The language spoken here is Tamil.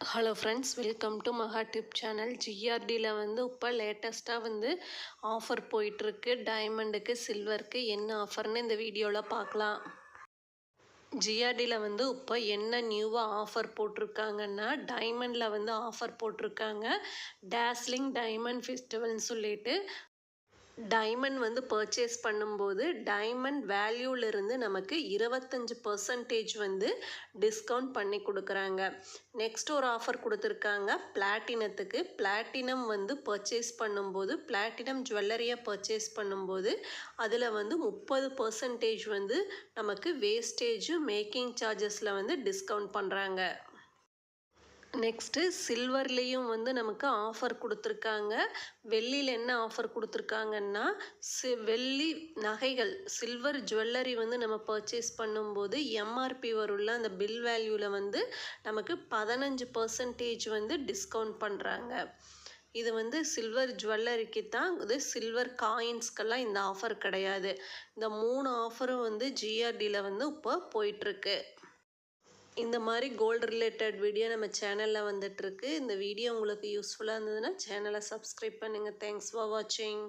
ஹலோ ஃப்ரெண்ட்ஸ், வெல்கம் டு மகா டிப் சேனல். ஜிஆர்டியில் வந்து இப்போ லேட்டஸ்ட்டாக வந்து ஆஃபர் போயிட்டுருக்கு. டைமண்டுக்கு சில்வருக்கு என்ன ஆஃபர்னு இந்த வீடியோவில் பார்க்கலாம். ஜிஆர்டியில் வந்து இப்போ என்ன நியூவாக ஆஃபர் போட்டிருக்காங்கன்னா, டைமண்டில் வந்து ஆஃபர் போட்டிருக்காங்க. டாஸ்லிங் டைமண்ட் ஃபெஸ்டிவல்னு சொல்லிட்டு டைமண்ட் வந்து பர்ச்சேஸ் பண்ணும்போது டைமண்ட் வேல்யூலிருந்து நமக்கு 25% வந்து டிஸ்கவுண்ட் பண்ணி கொடுக்குறாங்க. நெக்ஸ்ட் ஒரு ஆஃபர் கொடுத்துருக்காங்க பிளாட்டினத்துக்கு. பிளாட்டினம் வந்து பர்ச்சேஸ் பண்ணும்போது, பிளாட்டினம் ஜுவல்லரியை பர்ச்சேஸ் பண்ணும்போது அதில் வந்து 30% வந்து நமக்கு வேஸ்டேஜு மேக்கிங் சார்ஜஸில் வந்து டிஸ்கவுண்ட் பண்ணுறாங்க. நெக்ஸ்ட்டு சில்வர்லேயும் வந்து நமக்கு ஆஃபர் கொடுத்துருக்காங்க. வெள்ளியில் என்ன ஆஃபர் கொடுத்துருக்காங்கன்னா, வெள்ளி நகைகள் சில்வர் ஜுவல்லரி வந்து நம்ம பர்ச்சேஸ் பண்ணும்போது எம்ஆர்பி வரும்ல, அந்த பில் வேல்யூவில் வந்து நமக்கு 15% வந்து டிஸ்கவுண்ட் பண்ணுறாங்க. இது வந்து சில்வர் ஜுவல்லரிக்கு தான். இது சில்வர் காயின்ஸ்க்கெல்லாம் இந்த ஆஃபர் கிடையாது. இந்த 3 ஆஃபரும் வந்து ஜிஆர்டியில் வந்து இப்போ போயிட்டுருக்கு. இந்த மாதிரி கோல்டு ரிலேட்டட் வீடியோ நம்ம சேனலில் வந்துட்டுருக்கு. இந்த வீடியோ உங்களுக்கு யூஸ்ஃபுல்லாக இருந்ததுன்னா சேனலை சப்ஸ்கிரைப் பண்ணுங்கள். தேங்க்ஸ் ஃபார் வாட்சிங்.